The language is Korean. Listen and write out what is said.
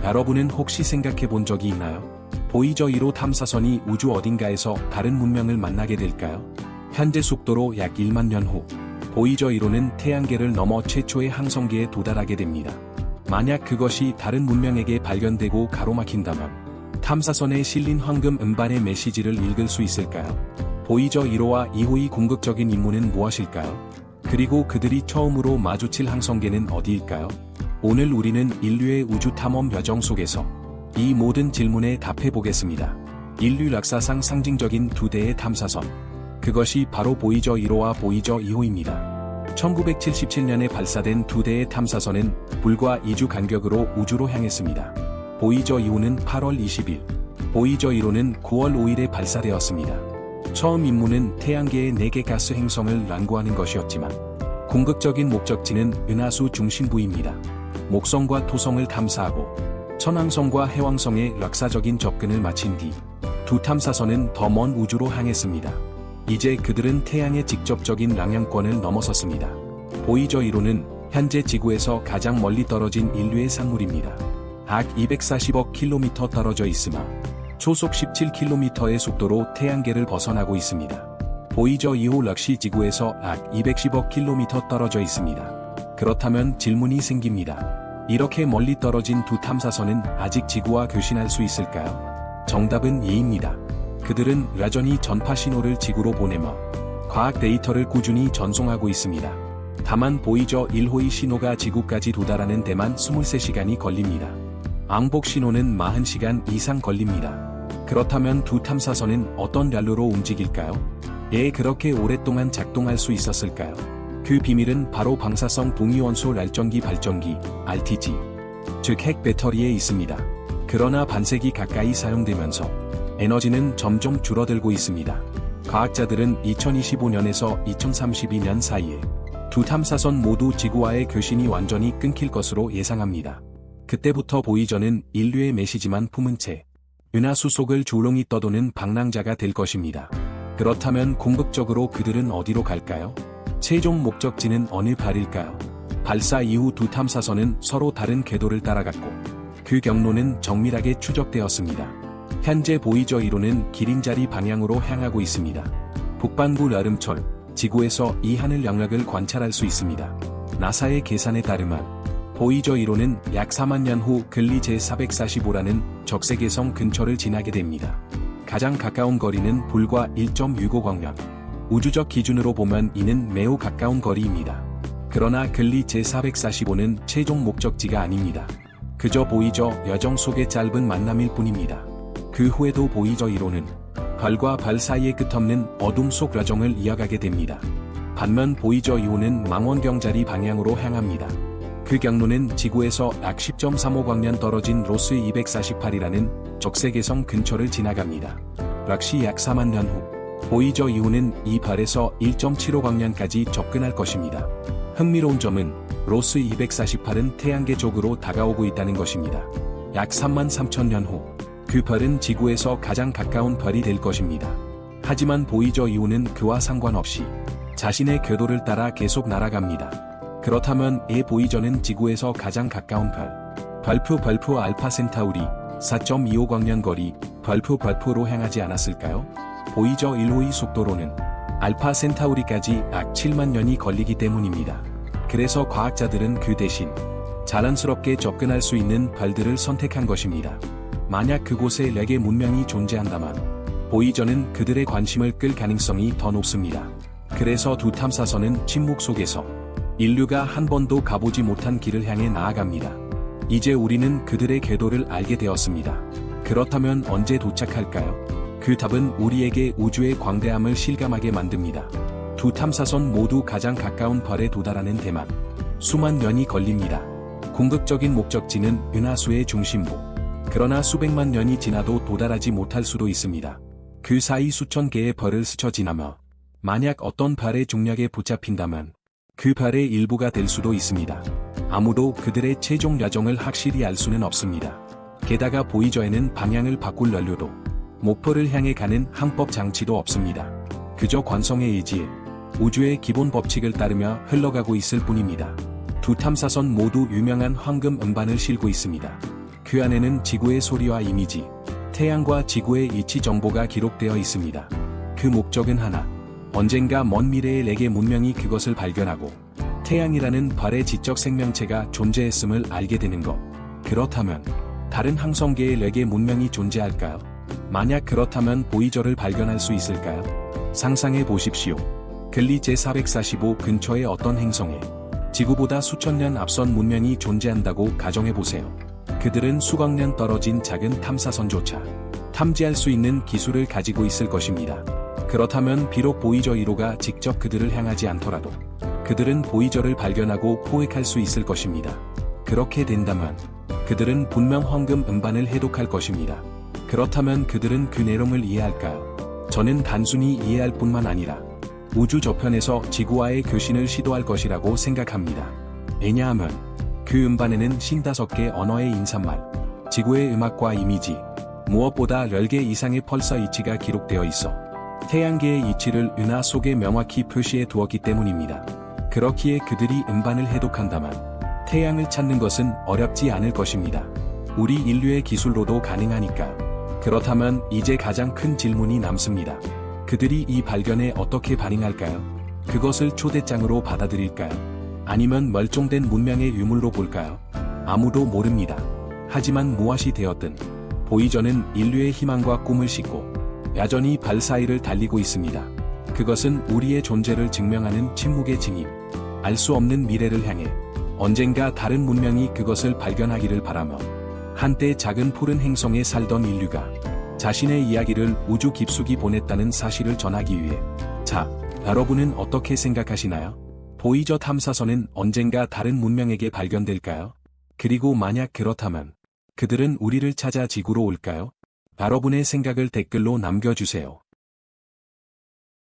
여러분은 혹시 생각해 본 적이 있나요? 보이저 1호 탐사선이 우주 어딘가에서 다른 문명을 만나게 될까요? 현재 속도로 약 1만 년 후, 보이저 1호는 태양계를 넘어 최초의 항성계에 도달하게 됩니다. 만약 그것이 다른 문명에게 발견되고 가로막힌다면, 탐사선에 실린 황금 음반의 메시지를 읽을 수 있을까요? 보이저 1호와 2호의 궁극적인 임무는 무엇일까요? 그리고 그들이 처음으로 마주칠 항성계는 어디일까요? 오늘 우리는 인류의 우주 탐험 여정 속에서 이 모든 질문에 답해 보겠습니다. 인류 역사상 상징적인 두 대의 탐사선. 그것이 바로 보이저 1호와 보이저 2호입니다. 1977년에 발사된 두 대의 탐사선은 불과 2주 간격으로 우주로 향했습니다. 보이저 2호는 8월 20일, 보이저 1호는 9월 5일에 발사되었습니다. 처음 임무는 태양계의 4개 가스 행성을 연구하는 것이었지만, 궁극적인 목적지는 은하수 중심부입니다. 목성과 토성을 탐사하고, 천왕성과 해왕성의 역사적인 접근을 마친 뒤, 두 탐사선은 더 먼 우주로 향했습니다. 이제 그들은 태양의 직접적인 영향권을 넘어섰습니다. 보이저 1호는 현재 지구에서 가장 멀리 떨어진 인류의 상물입니다. 약 240억 킬로미터 떨어져 있으며 초속 17km의 속도로 태양계를 벗어나고 있습니다. 보이저 2호 역시 지구에서 약 210억 킬로미터 떨어져 있습니다. 그렇다면 질문이 생깁니다. 이렇게 멀리 떨어진 두 탐사선은 아직 지구와 교신할 수 있을까요? 정답은 예입니다. 그들은 여전히 전파 신호를 지구로 보내며 과학 데이터를 꾸준히 전송하고 있습니다. 다만 보이저 1호의 신호가 지구까지 도달하는 데만 23시간이 걸립니다. 왕복 신호는 40시간 이상 걸립니다. 그렇다면 두 탐사선은 어떤 연료로 움직일까요? 왜 그렇게 오랫동안 작동할 수 있었을까요? 그 비밀은 바로 방사성 동위원소 열전기 발전기, RTG, 즉 핵 배터리에 있습니다. 그러나 반세기 가까이 사용되면서 에너지는 점점 줄어들고 있습니다. 과학자들은 2025년에서 2032년 사이에 두 탐사선 모두 지구와의 교신이 완전히 끊길 것으로 예상합니다. 그때부터 보이저는 인류의 메시지만 품은 채 은하수 속을 조롱이 떠도는 방랑자가 될 것입니다. 그렇다면 궁극적으로 그들은 어디로 갈까요? 최종 목적지는 어느 별일까요? 발사 이후 두 탐사선은 서로 다른 궤도를 따라갔고, 그 경로는 정밀하게 추적되었습니다. 현재 보이저 1호는 기린자리 방향으로 향하고 있습니다. 북반구 여름철, 지구에서 이 하늘 영역을 관찰할 수 있습니다. 나사의 계산에 따르면 보이저 1호는 약 4만 년 후 글리 제445라는 적색외성 근처를 지나게 됩니다. 가장 가까운 거리는 불과 1.65광년. 우주적 기준으로 보면 이는 매우 가까운 거리입니다. 그러나 글리 제445는 최종 목적지가 아닙니다. 그저 보이저 여정 속의 짧은 만남일 뿐입니다. 그 후에도 보이저 1호는 별과 별 사이의 끝없는 어둠 속 여정을 이어가게 됩니다. 반면 보이저 2호는 망원경자리 방향으로 향합니다. 그 경로는 지구에서 약 10.35광년 떨어진 로스 248이라는 적색외성 근처를 지나갑니다. 역시 약 4만 년 후, 보이저 2호는 이 별에서 1.75광년까지 접근할 것입니다. 흥미로운 점은 로스 248은 태양계 쪽으로 다가오고 있다는 것입니다. 약 3만 3천 년 후, 그 별은 지구에서 가장 가까운 별이 될 것입니다. 하지만 보이저 2호는 그와 상관없이 자신의 궤도를 따라 계속 날아갑니다. 그렇다면 보이저는 지구에서 가장 가까운 별표 알파 센타우리 4.25광년 거리 별표로 향하지 않았을까요? 보이저 1호의 속도로는 알파 센타우리까지 약 7만 년이 걸리기 때문입니다. 그래서 과학자들은 그 대신 자연스럽게 접근할 수 있는 별들을 선택한 것입니다. 만약 그곳에 4개 문명이 존재한다면 보이저는 그들의 관심을 끌 가능성이 더 높습니다. 그래서 두 탐사선은 침묵 속에서 인류가 한 번도 가보지 못한 길을 향해 나아갑니다. 이제 우리는 그들의 궤도를 알게 되었습니다. 그렇다면 언제 도착할까요? 그 답은 우리에게 우주의 광대함을 실감하게 만듭니다. 두 탐사선 모두 가장 가까운 별에 도달하는 데만 수만 년이 걸립니다. 궁극적인 목적지는 은하수의 중심부. 그러나 수백만 년이 지나도 도달하지 못할 수도 있습니다. 그 사이 수천 개의 별을 스쳐 지나며 만약 어떤 별의 중력에 붙잡힌다면 그 별의 일부가 될 수도 있습니다. 아무도 그들의 최종 여정을 확실히 알 수는 없습니다. 게다가 보이저에는 방향을 바꿀 연료도 목표를 향해 가는 항법 장치도 없습니다. 그저 관성의 의지에 우주의 기본 법칙을 따르며 흘러가고 있을 뿐입니다. 두 탐사선 모두 유명한 황금 음반을 싣고 있습니다. 그 그 안에는 지구의 소리와 이미지, 태양과 지구의 위치 정보가 기록되어 있습니다. 그 목적은 하나. 언젠가 먼 미래의 레게 문명이 그것을 발견하고 태양이라는 발의 지적 생명체가 존재했음을 알게 되는 것. 그렇다면 다른 항성계의 레게 문명이 존재할까요? 만약 그렇다면 보이저를 발견할 수 있을까요? 상상해 보십시오. 글리 제445 근처의 어떤 행성에 지구보다 수천 년 앞선 문명이 존재한다고 가정해 보세요. 그들은 수억 년 떨어진 작은 탐사선조차 탐지할 수 있는 기술을 가지고 있을 것입니다. 그렇다면 비록 보이저 1호가 직접 그들을 향하지 않더라도 그들은 보이저를 발견하고 포획할 수 있을 것입니다. 그렇게 된다면 그들은 분명 황금 음반을 해독할 것입니다. 그렇다면 그들은 그 내용을 이해할까요? 저는 단순히 이해할 뿐만 아니라 우주 저편에서 지구와의 교신을 시도할 것이라고 생각합니다. 왜냐하면 그 음반에는 55개 언어의 인사말, 지구의 음악과 이미지, 무엇보다 10개 이상의 펄서 이치가 기록되어 있어 태양계의 이치를 은하 속에 명확히 표시해 두었기 때문입니다. 그렇기에 그들이 음반을 해독한다면 태양을 찾는 것은 어렵지 않을 것입니다. 우리 인류의 기술로도 가능하니까. 그렇다면 이제 가장 큰 질문이 남습니다. 그들이 이 발견에 어떻게 반응할까요? 그것을 초대장으로 받아들일까요? 아니면 멀종된 문명의 유물로 볼까요? 아무도 모릅니다. 하지만 무엇이 되었든 보이저는 인류의 희망과 꿈을 싣고 여전히 발 사이를 달리고 있습니다. 그것은 우리의 존재를 증명하는 침묵의 증인. 알 수 없는 미래를 향해 언젠가 다른 문명이 그것을 발견하기를 바라며 한때 작은 푸른 행성에 살던 인류가 자신의 이야기를 우주 깊숙이 보냈다는 사실을 전하기 위해. 자, 여러분은 어떻게 생각하시나요? 보이저 탐사선은 언젠가 다른 문명에게 발견될까요? 그리고 만약 그렇다면 그들은 우리를 찾아 지구로 올까요? 여러분의 생각을 댓글로 남겨주세요.